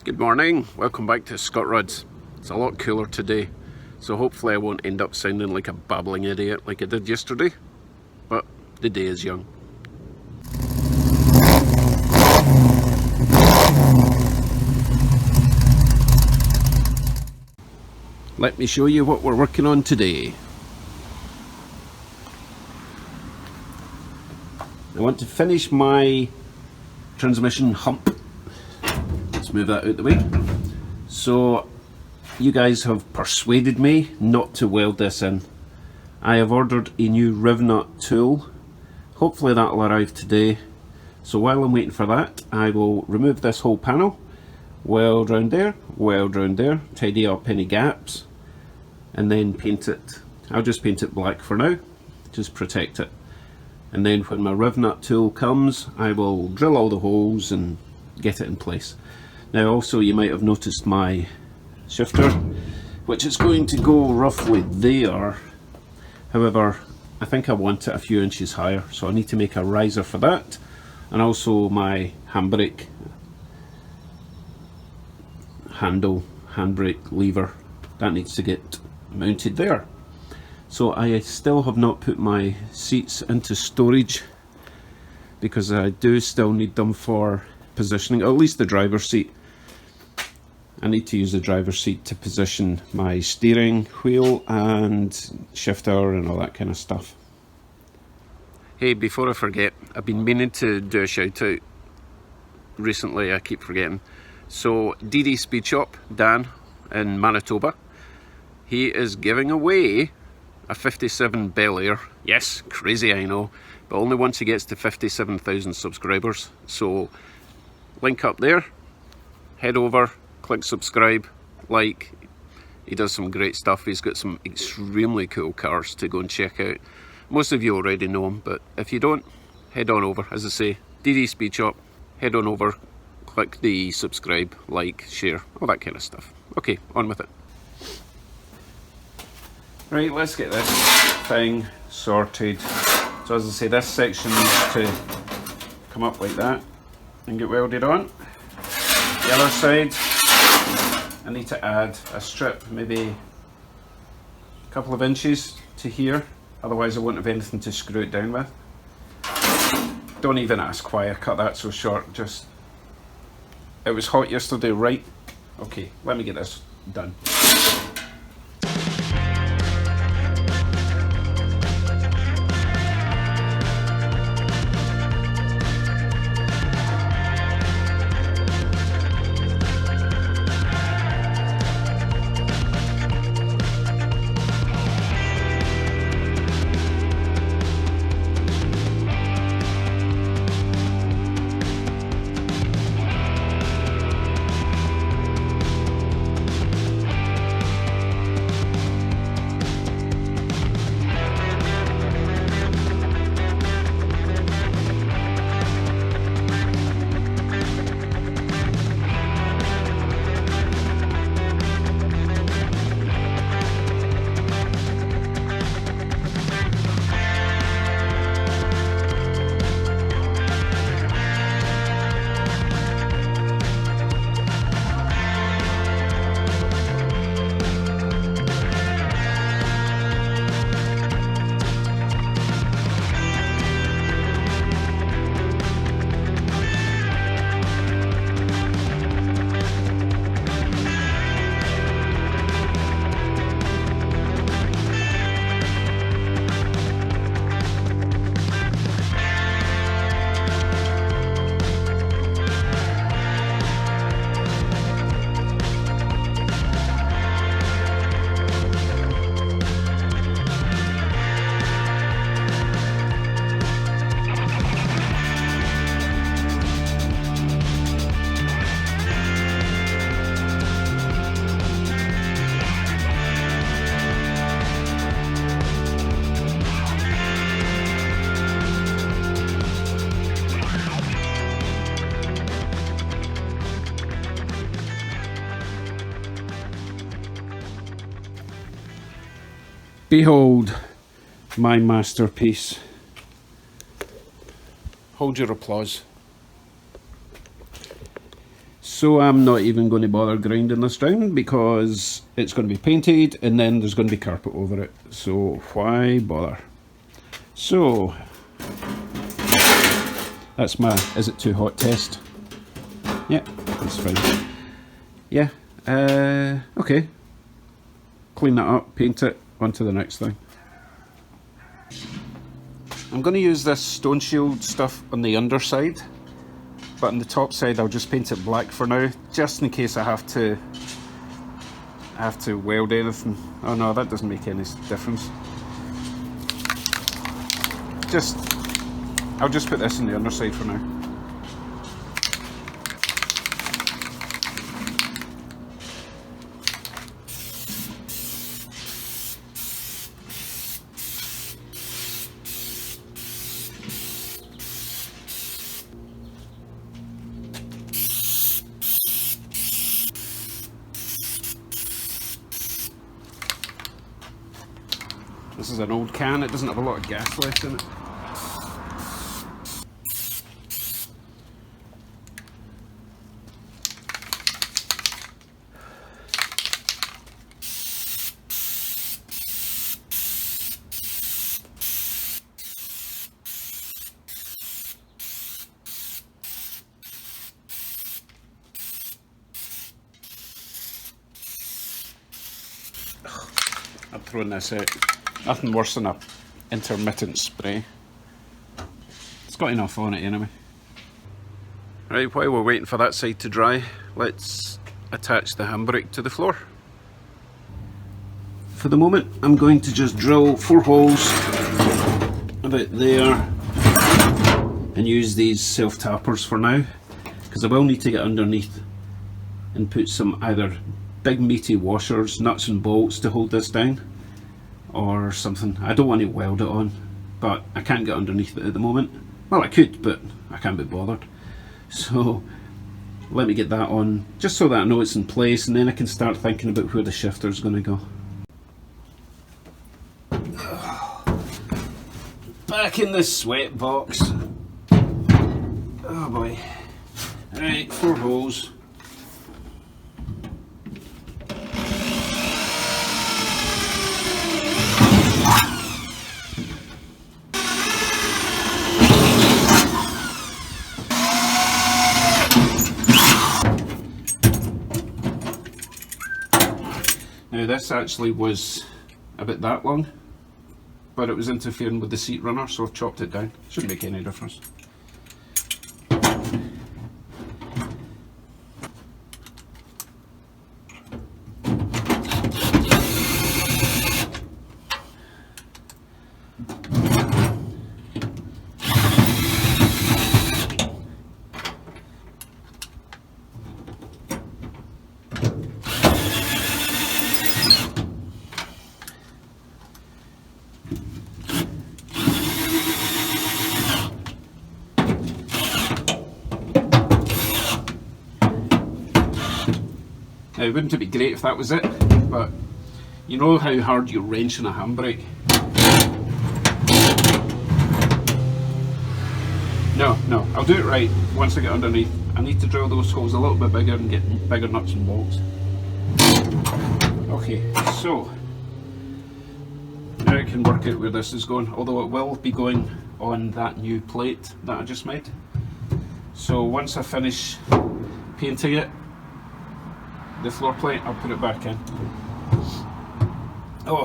Good morning, welcome back to Scott Rods. It's a lot cooler today, so hopefully I won't end up sounding like a babbling idiot like I did yesterday, but the day is young. Let me show you what we're working on today. I want to finish my transmission hump. Let's move that out the way. So you guys have persuaded me not to weld this in. I have ordered a new riv nut tool. Hopefully that'll arrive today. So while I'm waiting for that, I will remove this whole panel, weld round there, tidy up any gaps, and then paint it. I'll just paint it black for now, just protect it. And then when my riv nut tool comes, I will drill all the holes and get it in place. Now also you might have noticed my shifter, which is going to go roughly there. However, I think I want it a few inches higher, so I need to make a riser for that. And also my handbrake handbrake lever, that needs to get mounted there. So I still have not put my seats into storage because I do still need them for positioning, or at least the driver's seat. I need to use the driver's seat to position my steering wheel and shifter and all that kind of stuff. Hey, before I forget, I've been meaning to do a shout out recently, I keep forgetting. So DD Speed Shop, Dan in Manitoba, he is giving away a 57 Bel Air. Yes, crazy I know, but only once he gets to 57,000 subscribers. So link up there, head over, click subscribe, like. He does some great stuff. He's got some extremely cool cars to go and check out. Most of you already know him, but if you don't, head on over. As I say, DD Speed Shop, head on over, click the subscribe, like, share, all that kind of stuff. Okay, on with it. Right, let's get this thing sorted. So as I say, this section needs to come up like that and get welded on. The other side, I need to add a strip, maybe a couple of inches to here, otherwise I won't have anything to screw it down with. Don't even ask why I cut that so short, just, it was hot yesterday, right? Okay, let me get this done. Behold my masterpiece. Hold your applause. So I'm not even going to bother grinding this down because it's going to be painted and then there's going to be carpet over it. So why bother? So that's my is it too hot test. Yeah, that's fine. Yeah, okay. Clean that up, paint it, on to the next thing. I'm going to use this stone shield stuff on the underside, but on the top side I'll just paint it black for now, just in case I have to weld anything. Oh no, that doesn't make any difference. I'll just put this on the underside for now. This is an old can, it doesn't have a lot of gas left in it. I'm throwing this out. Nothing worse than a intermittent spray. It's got enough on it anyway. Right, while we're waiting for that side to dry, let's attach the handbrake to the floor. For the moment, I'm going to just drill 4 holes about there and use these self-tappers for now, because I will need to get underneath and put some either big meaty washers, nuts and bolts to hold this down, or something. I don't want to weld it on, but I can't get underneath it at the moment. Well, I could, but I can't be bothered. So let me get that on, just so that I know it's in place, and then I can start thinking about where the shifter's going to go. Back in the sweat box. Oh boy. Right, 4 holes. Now this actually was about that long, but it was interfering with the seat runner, so I've chopped it down. Shouldn't make any difference. Now, wouldn't it be great if that was it? But you know how hard you wrench in a handbrake? No, I'll do it right once I get underneath. I need to drill those holes a little bit bigger and get bigger nuts and bolts. Okay, so now I can work out where this is going, although it will be going on that new plate that I just made. So once I finish painting it, the floor plate, I'll put it back in. Oh,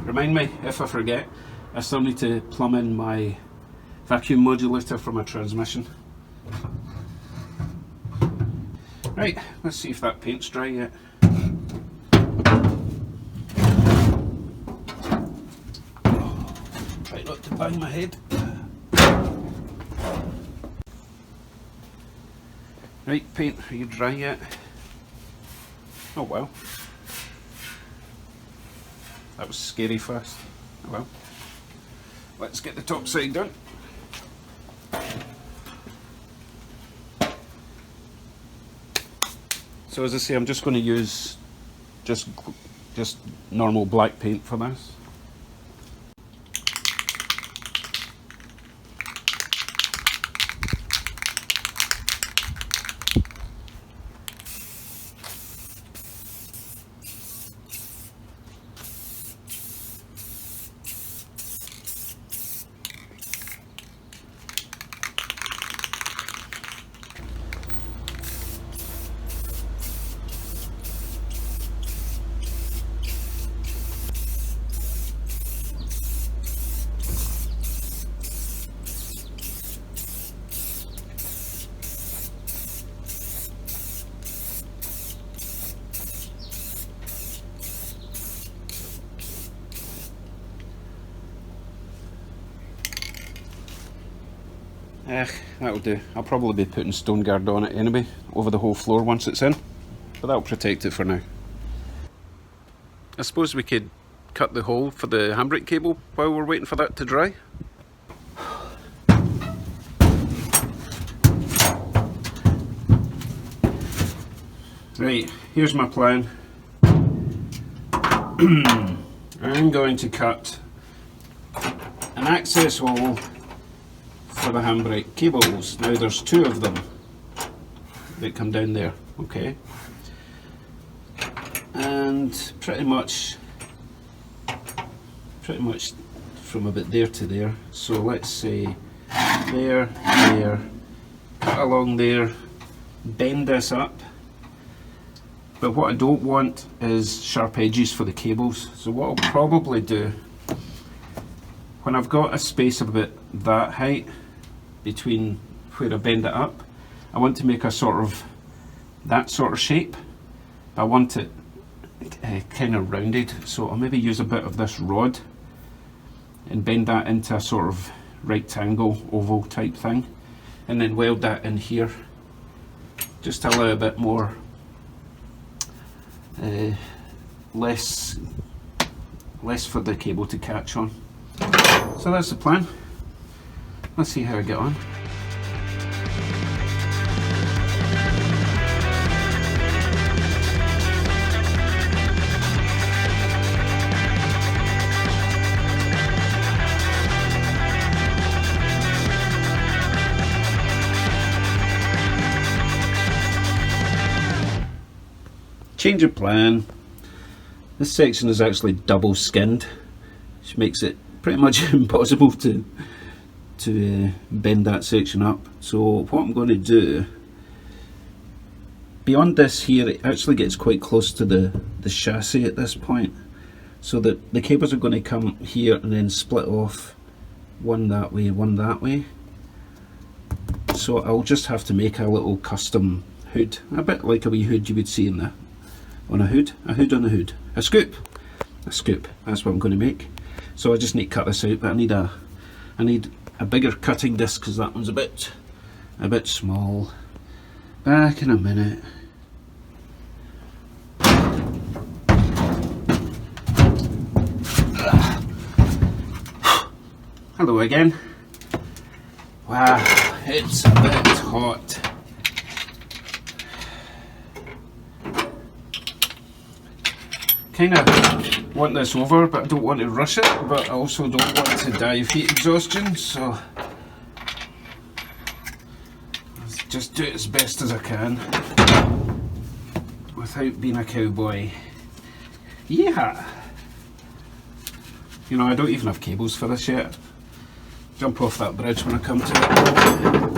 remind me if I forget, I still need to plumb in my vacuum modulator for my transmission. Right, let's see if that paint's dry yet. Try not to bang my head. Right, paint, are you dry yet? Oh well. That was scary fast. Oh well. Let's get the top side done. So as I say, I'm just going to use just normal black paint for this. That'll do. I'll probably be putting stone guard on it anyway, over the whole floor once it's in, but that'll protect it for now. I suppose we could cut the hole for the handbrake cable while we're waiting for that to dry. Right, here's my plan. I'm going to cut an access hole for the handbrake cables. Now there's two of them that come down there, okay? And pretty much from about there to there. So let's say there, there, cut along there, bend this up. But what I don't want is sharp edges for the cables. So what I'll probably do, when I've got a space of about that height between where I bend it up, I want to make a sort of, that sort of shape. I want it kind of rounded, so I'll maybe use a bit of this rod and bend that into a sort of rectangle, oval type thing, and then weld that in here, just to allow a bit more less for the cable to catch on. So that's the plan. Let's see how I get on. Change of plan. This section is actually double skinned, which makes it pretty much impossible to bend that section up. So what I'm going to do, beyond this here, it actually gets quite close to the chassis at this point, so that the cables are going to come here and then split off, one that way, one that way. So I'll just have to make a little custom hood, a bit like a wee hood you would see in on a hood on a hood, a scoop, that's what I'm going to make. So I just need to cut this out, but I need a bigger cutting disc because that one's a bit small. Back in a minute. Hello again. Wow, it's a bit hot. Kind of want this over, but I don't want to rush it, but I also don't want to die of heat exhaustion, so let's just do it as best as I can without being a cowboy. Yeah! You know, I don't even have cables for this yet. Jump off that bridge when I come to it.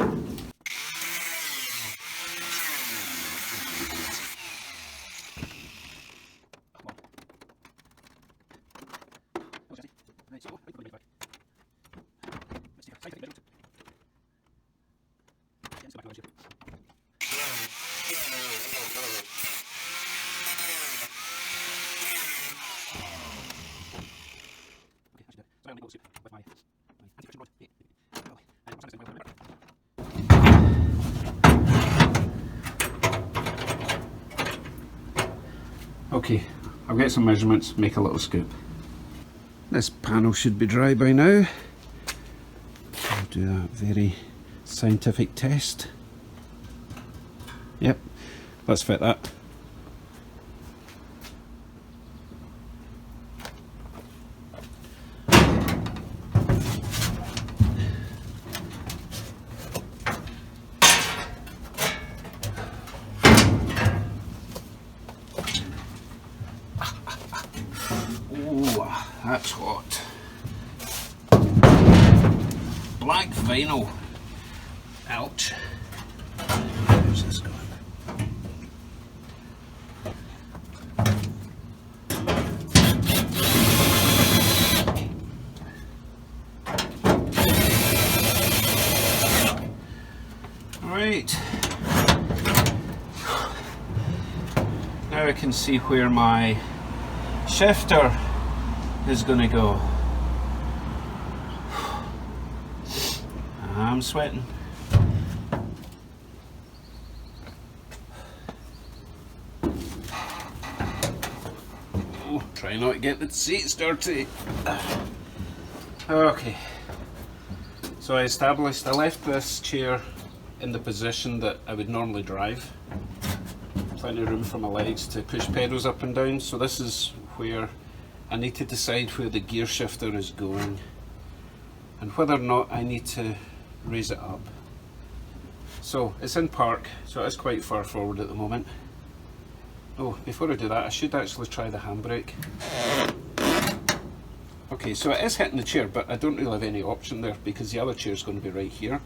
Okay, I'll get some measurements, make a little scoop. This panel should be dry by now. I'll do a very scientific test. Yep, let's fit that. That's hot. Black vinyl. Ouch. Where's this going? Alright. Now I can see where my shifter is going to go. I'm sweating. Oh, try not to get the seats dirty. Okay, so I left this chair in the position that I would normally drive. Plenty of room for my legs to push pedals up and down, so this is where I need to decide where the gear shifter is going and whether or not I need to raise it up. So it's in park, so it's quite far forward at the moment. Oh, before I do that, I should actually try the handbrake. Okay, so it is hitting the chair, but I don't really have any option there because the other chair is going to be right here,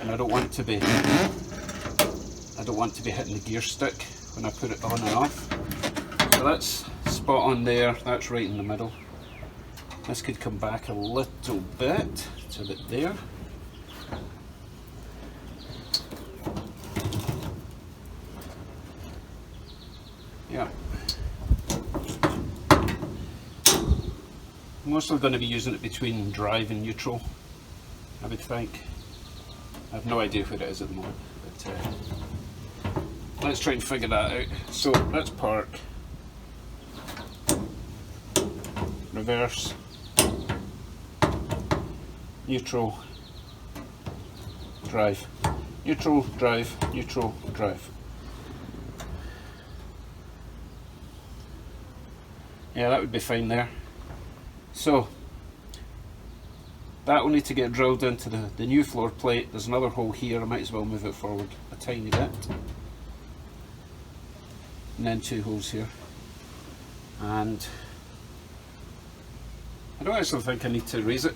and I don't want to be hitting the gear stick when I put it on and off. So that's spot on there. That's right in the middle. This could come back a little bit to about there. Yeah. I'm mostly going to be using it between drive and neutral, I would think. I have no idea where it is at the moment, but let's try and figure that out. So let's park, reverse, neutral, drive, neutral, drive, neutral, drive. Yeah, that would be fine there. So that will need to get drilled into the new floor plate. There's another hole here, I might as well move it forward a tiny bit. And then 2 holes here. And I don't actually think I need to raise it.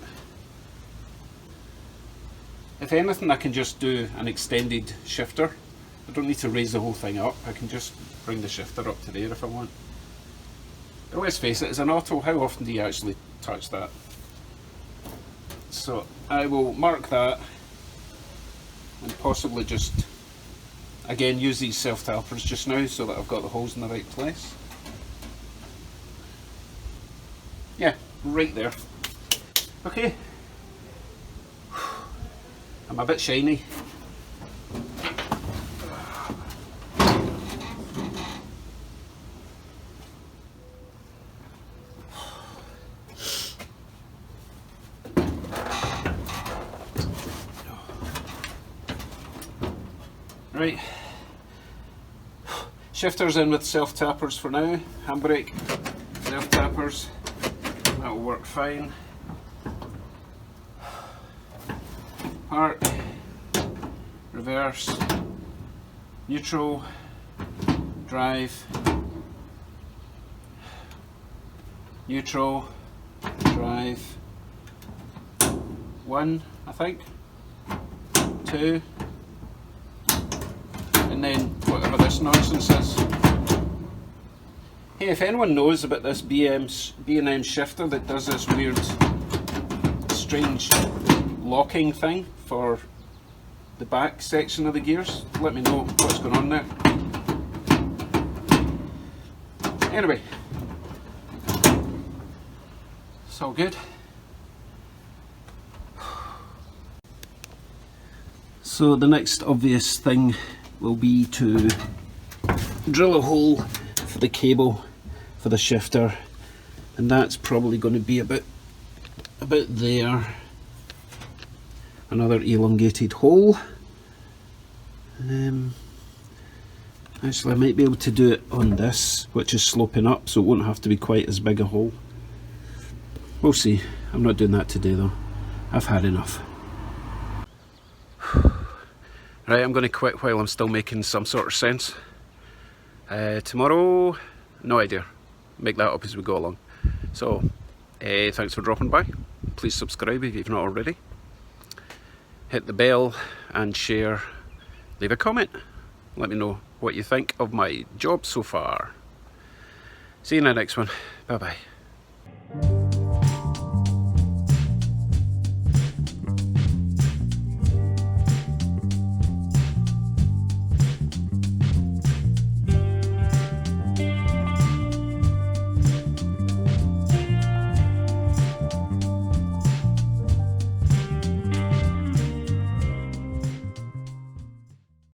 If anything, I can just do an extended shifter. I don't need to raise the whole thing up, I can just bring the shifter up to there if I want. But let's face it, it's an auto, how often do you actually touch that? So I will mark that and possibly just again use these self-tappers just now so that I've got the holes in the right place. Yeah, right there. Okay. I'm a bit shiny. Right, shifters in with self-tappers for now, handbrake, self-tappers, that will work fine. Park, reverse, neutral, drive, neutral, drive, 1 I think, 2, and then whatever this nonsense is. Hey, if anyone knows about this B&M shifter that does this weird, strange locking thing for the back section of the gears, let me know what's going on there. Anyway, it's all good. So the next obvious thing will be to drill a hole for the cable for the shifter, and that's probably going to be about there. Another elongated hole. Actually I might be able to do it on this, which is sloping up, so it won't have to be quite as big a hole. We'll see. I'm not doing that today though. I've had enough. Right, I'm going to quit while I'm still making some sort of sense. Tomorrow, no idea. Make that up as we go along. So, thanks for dropping by. Please subscribe if you've not already. Hit the bell and share. Leave a comment. Let me know what you think of my job so far. See you in the next one. Bye bye.